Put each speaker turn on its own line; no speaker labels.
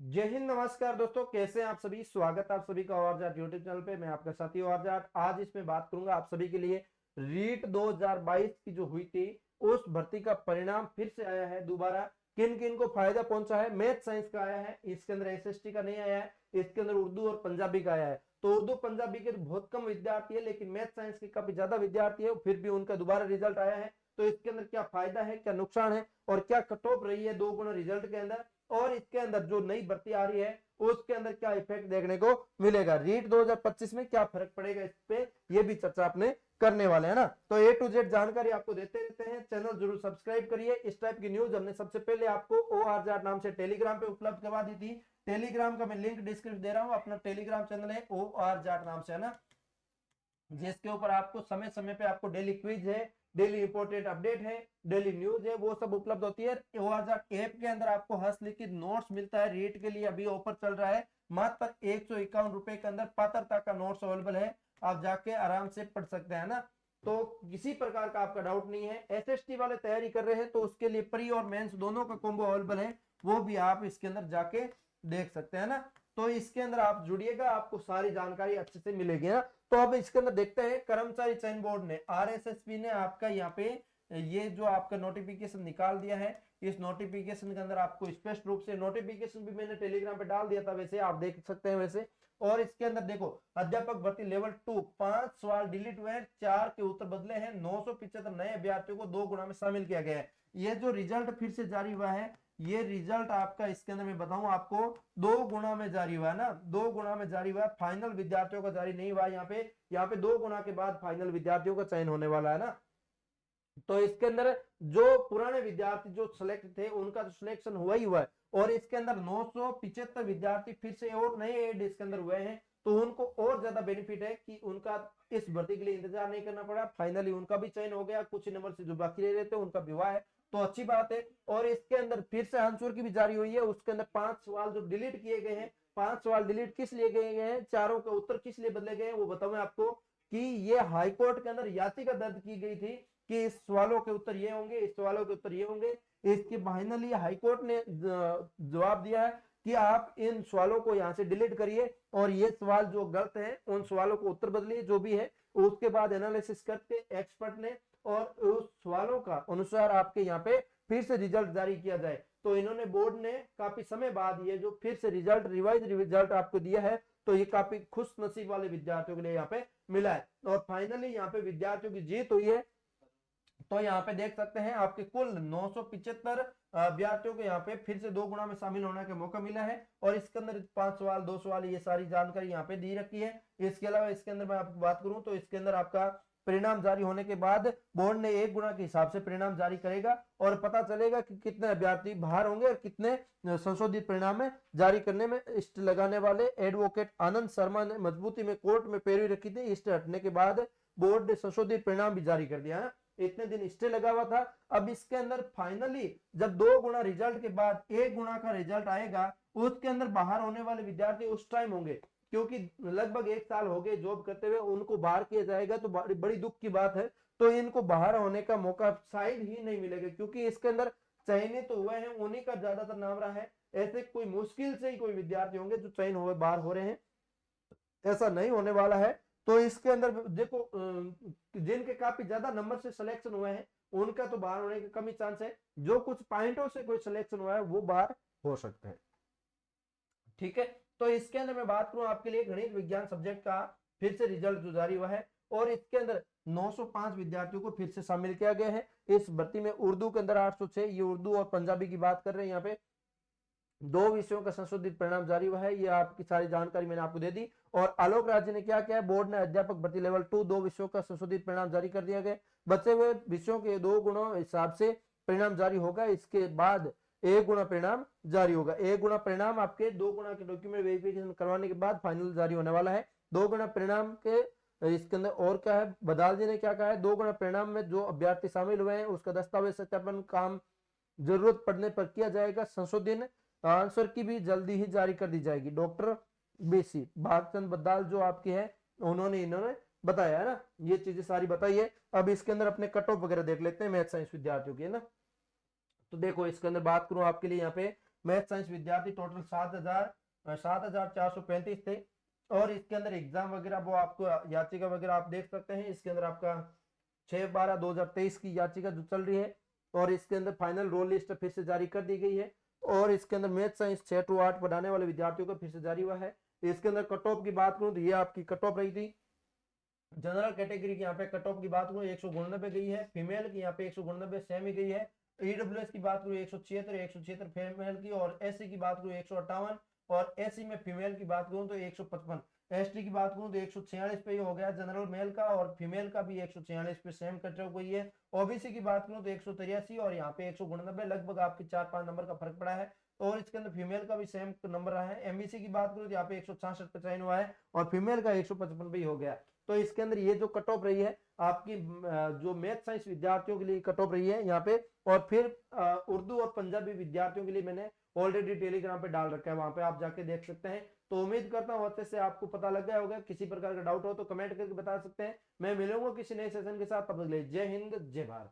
जय हिंद, नमस्कार दोस्तों। कैसे हैं आप सभी? स्वागत है आप सभी का और जाट यूट्यूब चैनल पे। मैं आपका साथी और जाट। आज इसमें बात करूंगा आप सभी के लिए रीट 2022 की जो हुई थी उस भर्ती का परिणाम फिर से आया है दोबारा। किन किन को फायदा पहुंचा है? मैथ साइंस का आया है, इसके अंदर एसएसटी का नहीं आया है, इसके अंदर उर्दू और पंजाबी का आया है। तो उर्दू पंजाबी के बहुत कम विद्यार्थी है, लेकिन मैथ साइंस के काफी ज्यादा विद्यार्थी है, फिर भी उनका दोबारा रिजल्ट आया है। तो इसके अंदर क्या फायदा है, क्या नुकसान है और क्या कट ऑफ रही है 2 गुना रिजल्ट के अंदर, और इसके अंदर जो नई भर्ती आ रही है उसके अंदर क्या इफेक्ट देखने को मिलेगा, रीट 2025 में क्या फर्क पड़ेगा, इस पे ये भी चर्चा अपने करने वाले हैं ना। तो ए टू जेड जानकारी आपको देते रहते हैं। चैनल जरूर सब्सक्राइब करिए। इस टाइप की न्यूज हमने सबसे पहले आपको ORJAT नाम से टेलीग्राम पे उपलब्ध करवा दी थी। टेलीग्राम का मैं लिंक डिस्क्रिप्शन दे रहा हूँ। अपना टेलीग्राम चैनल है ORJAT नाम से, है ना, जिसके ऊपर आपको समय समय पे आपको डेली क्विज है, डेली इंपोर्टेंट अपडेट है, डेली न्यूज है, वो सब उपलब्ध होती है। ORJAT ऐप के अंदर आपको हस्तलिखित नोट्स मिलता है। रीट के लिए अभी ऑफर चल रहा है, मात्र 151 रुपए के अंदर पात्रता का नोट्स अवेलेबल है। आप जाके आराम से पढ़ सकते हैं ना। तो किसी प्रकार का आपका डाउट नहीं है। एसएसटी वाले तैयारी कर रहे हैं तो उसके लिए प्री और मेंस दोनों का कॉम्बो अवेलेबल है, वो भी आप इसके अंदर जाके देख सकते हैं ना। तो इसके अंदर आप जुड़िएगा, आपको सारी जानकारी अच्छे से मिलेगी ना। तो अब इसके अंदर देखते हैं, कर्मचारी चयन बोर्ड ने, आरएसएसपी ने आपका यहाँ पे ये जो आपका नोटिफिकेशन निकाल दिया है। इस नोटिफिकेशन के अंदर आपको स्पष्ट रूप से, नोटिफिकेशन भी मैंने टेलीग्राम पे डाल दिया था, वैसे आप देख सकते हैं वैसे। और इसके अंदर देखो, अध्यापक भर्ती लेवल 2 5 सवाल डिलीट हुए हैं, 4 के उत्तर बदले हैं, 975 नए अभ्यर्थियों को 2 गुना में शामिल किया गया है। ये जो रिजल्ट फिर से जारी हुआ है, ये रिजल्ट आपका इसके अंदर मैं बताऊं आपको 2 गुना में जारी हुआ है ना, 2 गुना में जारी हुआ है। फाइनल विद्यार्थियों का जारी नहीं हुआ। यहाँ पे 2 गुना के बाद फाइनल विद्यार्थियों का चयन होने वाला है ना। तो इसके अंदर जो पुराने विद्यार्थी जो सिलेक्ट थे उनका तो सिलेक्शन हुआ ही हुआ है, और इसके अंदर 975 विद्यार्थी फिर से और नए एड इसके अंदर हुए हैं। तो उनको और ज्यादा बेनिफिट है कि उनका इस भर्ती के लिए इंतजार नहीं करना पड़ा, फाइनली उनका भी चयन हो गया। कुछ नंबर से जो बाकी रह रहे थे उनका विवाह है, तो अच्छी बात है। और इसके अंदर फिर से आंसर की भी जारी हुई है, उसके अंदर 5 सवाल जो डिलीट किए गए हैं, 5 सवाल डिलीट किस लिए गए हैं, चारों के उत्तर किस लिए बदले गए हैं, वो बताऊं आपको। कि ये हाईकोर्ट के अंदर याचिका दर्ज की गई थी कि इस सवालों के उत्तर ये होंगे, इस सवालों के उत्तर ये होंगे। इसके फाइनली हाईकोर्ट ने जवाब दिया है कि आप इन सवालों को यहाँ से डिलीट करिए और ये सवाल जो गलत है उन सवालों को उत्तर बदलिए, जो भी है। उसके बाद एनालिसिस करके एक्सपर्ट ने और उस सवालों का अनुसार आपके यहाँ पे फिर से रिजल्ट जारी किया जाए। तो इन्होंने, बोर्ड ने काफी समय बाद ये जो फिर से रिजल्ट, रिवाइज रिजल्ट आपको दिया है, तो ये काफी खुश नसीब वाले विद्यार्थियों के लिए यहाँ पे मिला है। और फाइनली यहाँ पे विद्यार्थियों की जीत हुई है। तो यहाँ पे देख सकते हैं आपके कुल 975 अभ्यर्थियों को यहाँ पे फिर से 2 गुना में शामिल होने का मौका मिला है। और इसके अंदर 5 सवाल 2 सवाल ये सारी जानकारी यहाँ पे दी रखी है। इसके अलावा इसके अंदर मैं आपको बात करूं तो इसके अंदर आपका परिणाम जारी होने के बाद बोर्ड ने 1 गुना के हिसाब से परिणाम जारी करेगा और पता चलेगा कि कितने अभ्यर्थी बाहर होंगे और कितने संशोधित परिणाम में जारी करने में इष्ट लगाने वाले। एडवोकेट आनंद शर्मा ने मजबूती में कोर्ट में पैरवी रखी थी। इष्ट हटने के बाद बोर्ड ने संशोधित परिणाम भी जारी कर दिया है। इतने दिन स्टे लगा हुआ था। अब इसके अंदर फाइनली जब 2 गुना रिजल्ट के बाद 1 गुना का रिजल्ट आएगा, उसके अंदर बाहर होने वाले विद्यार्थी उस टाइम होंगे, क्योंकि लगभग 1 साल हो गए जॉब करते हुए, उनको बाहर किया जाएगा तो बड़ी बड़ी दुख की बात है। तो इनको बाहर होने का मौका शायद ही नहीं मिलेगा, क्योंकि इसके अंदर चयनित तो हुए हैं, उन्हीं का ज्यादातर नाम रहा है। ऐसे कोई मुश्किल से ही कोई विद्यार्थी होंगे जो चयन हुए बाहर हो रहे हैं, ऐसा नहीं होने वाला है। तो इसके अंदर देखो, जिनके काफी ज्यादा नंबर से सिलेक्शन हुए हैं उनका तो बाहर होने का कम ही चांस है। जो कुछ पॉइंटों से कोई सिलेक्शन हुआ है वो बाहर हो सकते हैं। ठीक है। तो इसके अंदर मैं बात करूं आपके लिए गणित विज्ञान सब्जेक्ट का फिर से रिजल्ट जो जारी हुआ है, और इसके अंदर 905 विद्यार्थियों को फिर से शामिल किया गया है इस भर्ती में। उर्दू के अंदर 806, ये उर्दू और पंजाबी की बात कर रहे हैं। यहाँ पे 2 विषयों का संशोधित परिणाम जारी हुआ है, ये आपकी सारी जानकारी मैंने आपको दे दी। और आलोक राज्य ने क्या किया है, बोर्ड ने अध्यापक भर्ती लेवल 2 2 विषयों का संशोधित परिणाम जारी कर दिया गया। बचे हुए विषयों के 2 गुणों हिसाब से परिणाम जारी होगा। इसके बाद 1 गुना परिणाम जारी होगा। 1 गुना परिणाम आपके 2 गुना के डॉक्यूमेंट वेरिफिकेशन करवाने के बाद फाइनल जारी होने वाला है। 2 गुना परिणाम के इसके अंदर और क्या है, बदाल जी ने क्या कहा है, 2 गुना परिणाम में जो अभ्यर्थी शामिल हुए हैं उसका दस्तावेज सत्यापन काम जरूरत पड़ने पर किया जाएगा। संशोधन आंसर की भी जल्दी ही जारी कर दी जाएगी। डॉक्टर बीसी भागचंद बद्दाल जो आपके हैं, इन्होंने बताया है ना, ये चीजें सारी बताई है। अब इसके अंदर अपने कट ऑफ वगैरह देख लेते हैं मैथ साइंस विद्यार्थियों की, है ना। तो देखो इसके अंदर बात करूं आपके लिए, यहाँ पे मैथ साइंस विद्यार्थी टोटल 7,435 थे। और इसके अंदर एग्जाम वगैरह वो आपको याचिका वगैरह आप देख सकते हैं। इसके अंदर आपका 6/12/2023 की याचिका जो चल रही है, और इसके अंदर फाइनल रोल लिस्ट फिर से जारी कर दी गई है। और इसके अंदर मैथ साइंस 6 to 8 पढ़ाने वाले विद्यार्थियों का फिर से जारी हुआ है। इसके अंदर कट ऑफ की बात करूं तो ये आपकी कट ऑफ रही थी। जनरल कैटेगरी की यहाँ पे कट ऑफ की बात करूं 199 गई है, फीमेल की यहाँ पे 199 सेम ही गई है। ईडब्ल्यूएस की बात करूं 176 फीमेल की, और एससी की बात करूं 158, और एससी में फीमेल की बात करूं तो 155। एसटी की बात करूं तो 146 पे ही हो गया जनरल मेल का, और फीमेल का भी 146 पे सेम कट ऑफ हुई है। ओबीसी की बात करूं तो 183 और यहाँ पे 199, लगभग आपकी 4-5 नंबर का फर्क पड़ा है। और इसके अंदर फीमेल का भी सेम नंबर रहा है। एमबीसी की बात करूं तो यहाँ पे 166 पे चयन हुआ है, और फीमेल का 155 पे ही हो गया। तो इसके अंदर ये जो कट ऑफ रही है आपकी जो मैथ साइंस विद्यार्थियों के लिए कट ऑफ रही है यहाँ पे। और फिर उर्दू और पंजाबी विद्यार्थियों के लिए मैंने ऑलरेडी टेलीग्राम पे डाल रखा है, वहां पे आप जाके देख सकते हैं। तो उम्मीद करता हूँ अच्छे से आपको पता लग गया होगा। किसी प्रकार का डाउट हो तो कमेंट करके बता सकते हैं। मैं मिलूंगा किसी नए सेशन के साथ, तब तक के लिए जय हिंद जय भारत।